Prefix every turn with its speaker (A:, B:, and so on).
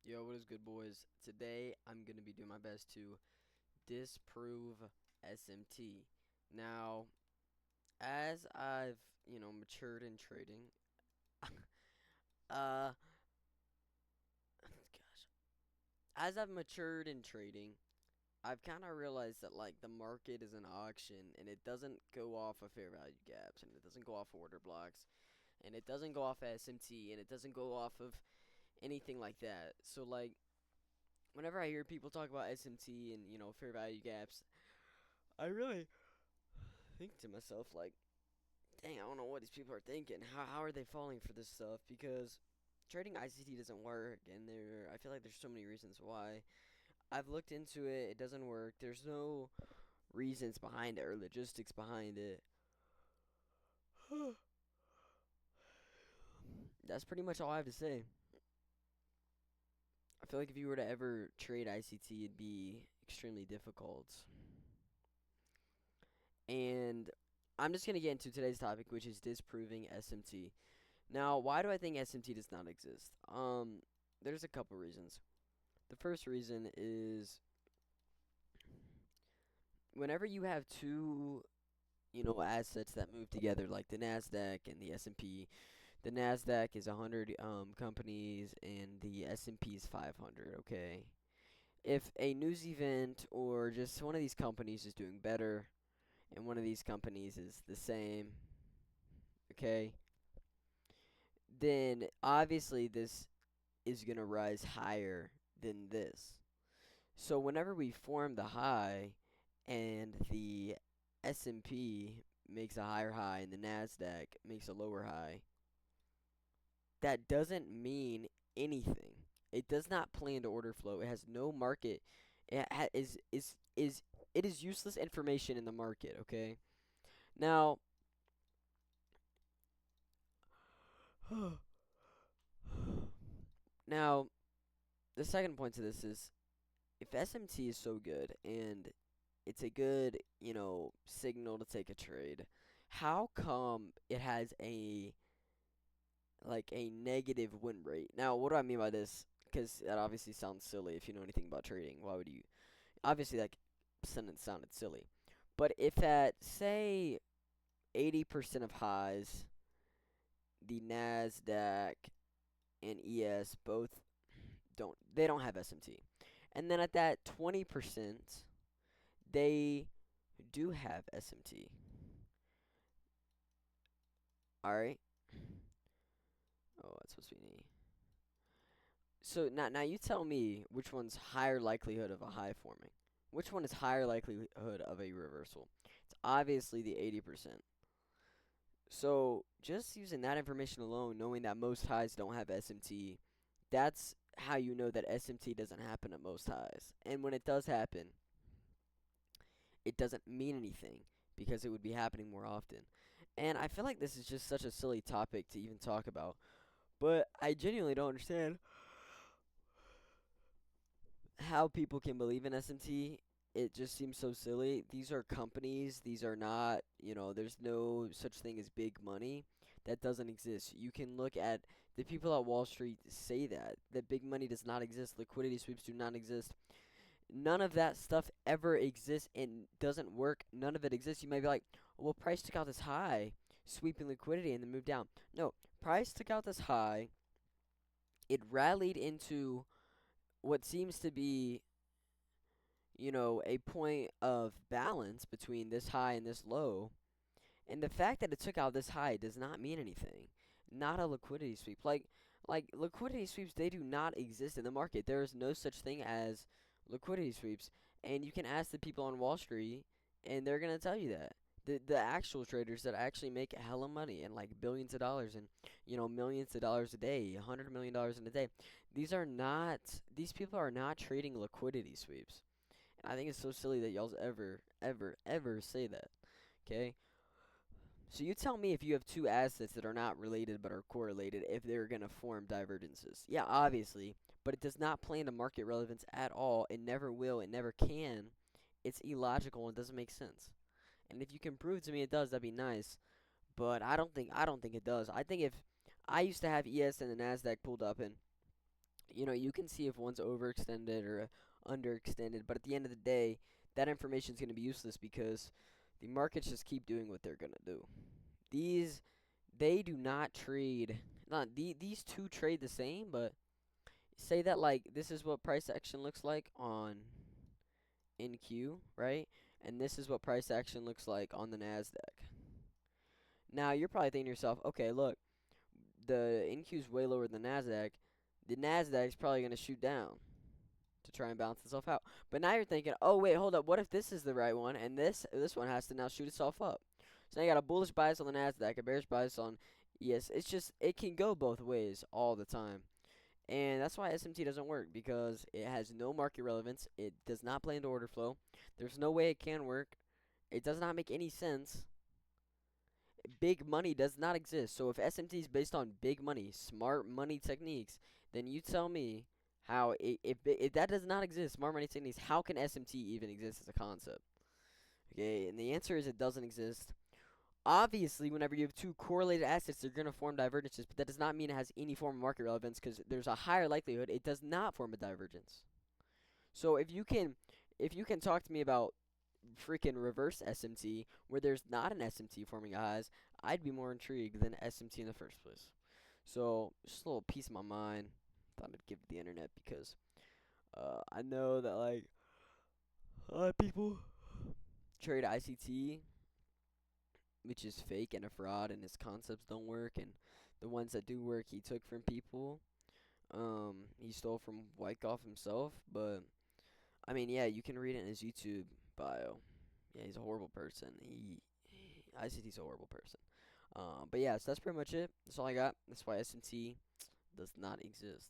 A: Yo, what is good, boys? Today, I'm going to be doing my best to disprove SMT. Now, as I've, matured in trading, uh, gosh, as I've matured in trading, I've kind of realized that, like, the market is an auction, and it doesn't go off of fair value gaps, and it doesn't go off of order blocks, and it doesn't go off of SMT, and it doesn't go off of anything like that. So, like, whenever I hear people talk about SMT and, fair value gaps, I really think to myself, like, dang, I don't know what these people are thinking. How are they falling for this stuff? Because trading ICT doesn't work, and I feel like there's so many reasons why. I've looked into it, it doesn't work. There's no reasons behind it or logistics behind it. That's pretty much all I have to say. I feel like if you were to ever trade ICT, it'd be extremely difficult. And I'm just going to get into today's topic, which is disproving SMT. Now, why do I think SMT does not exist? There's a couple reasons. The first reason is whenever you have two, assets that move together, like the Nasdaq and the S&P. The Nasdaq is 100 companies, and the S&P is 500. Okay, if a news event or just one of these companies is doing better, and one of these companies is the same, okay, then obviously this is going to rise higher than this. So whenever we form the high and the S&P makes a higher high and the Nasdaq makes a lower high, that doesn't mean anything. It does not play into order flow. It has no market. It is useless information in the market, okay? Now, now the second point to this is if SMT is so good and it's a good, signal to take a trade, how come it has a negative win rate? Now, what do I mean by this? Because that obviously sounds silly if you know anything about trading. Why would you? Obviously, that sentence sounded silly. But if at, say, 80% of highs, the NASDAQ and ES both don't have SMT. And then at that 20%, they do have SMT. Alright? Oh, that's supposed to be an E. So now you tell me which one's higher likelihood of a high forming. Which one is higher likelihood of a reversal? It's obviously the 80%. So just using that information alone, knowing that most highs don't have SMT, that's how you know that SMT doesn't happen at most highs. And when it does happen, it doesn't mean anything because it would be happening more often. And I feel like this is just such a silly topic to even talk about, but I genuinely don't understand how people can believe in SMT. It just seems so silly. These are companies. These are not, there's no such thing as big money. That doesn't exist. You can look at the people at Wall Street say that big money does not exist. Liquidity sweeps do not exist. None of that stuff ever exists and doesn't work. None of it exists. You may be like, well, price took out this high, sweeping liquidity, and then moved down. No, price took out this high. It rallied into what seems to be, a point of balance between this high and this low. And the fact that it took out this high does not mean anything. Not a liquidity sweep. Like liquidity sweeps, they do not exist in the market. There is no such thing as liquidity sweeps. And you can ask the people on Wall Street, and they're gonna tell you that. The actual traders that actually make hella money and like billions of dollars and millions of dollars a day, $100 million in a day. These people are not trading liquidity sweeps. And I think it's so silly that y'all's ever say that. Okay? So you tell me if you have two assets that are not related but are correlated, if they're going to form divergences. Yeah, obviously, but it does not play into market relevance at all. It never will. It never can. It's illogical and doesn't make sense. And if you can prove to me it does, that'd be nice. But I don't think it does. I think if I used to have ES and the Nasdaq pulled up, and You know, you can see if one's overextended or underextended, but at the end of the day, that information is going to be useless because the markets just keep doing what they're going to do. These they do not trade. Not these two trade the same, but say that like this is what price action looks like on NQ, right? And this is what price action looks like on the Nasdaq. Now you're probably thinking to yourself, okay, look, the NQ is way lower than the Nasdaq. The Nasdaq's probably going to shoot down to try and balance itself out. But now you're thinking, oh wait, hold up, what if this is the right one and this one has to now shoot itself up? So now you got a bullish bias on the Nasdaq, a bearish bias on ES. It's just it can go both ways all the time. And that's why SMT doesn't work because it has no market relevance. It does not play into order flow. There's no way it can work. It does not make any sense. Big money does not exist. So if SMT is based on big money, smart money techniques, then you tell me how if that does not exist, smart money techniques, how can SMT even exist as a concept? Okay, and the answer is it doesn't exist. Obviously, whenever you have two correlated assets, they're going to form divergences, but that does not mean it has any form of market relevance because there's a higher likelihood it does not form a divergence. So if you can talk to me about freaking reverse SMT where there's not an SMT forming a highs, I'd be more intrigued than SMT in the first place. So just a little piece of my mind thought I'd give to the internet because I know that like a lot of people trade ICT, which is fake and a fraud, and his concepts don't work, and the ones that do work he took from people. He stole from Wyckoff himself, but I mean, yeah, you can read it in his YouTube bio. Yeah, he's a horrible person. ICT's a horrible person. But yeah, so that's pretty much it. That's all I got. That's why SMT does not exist.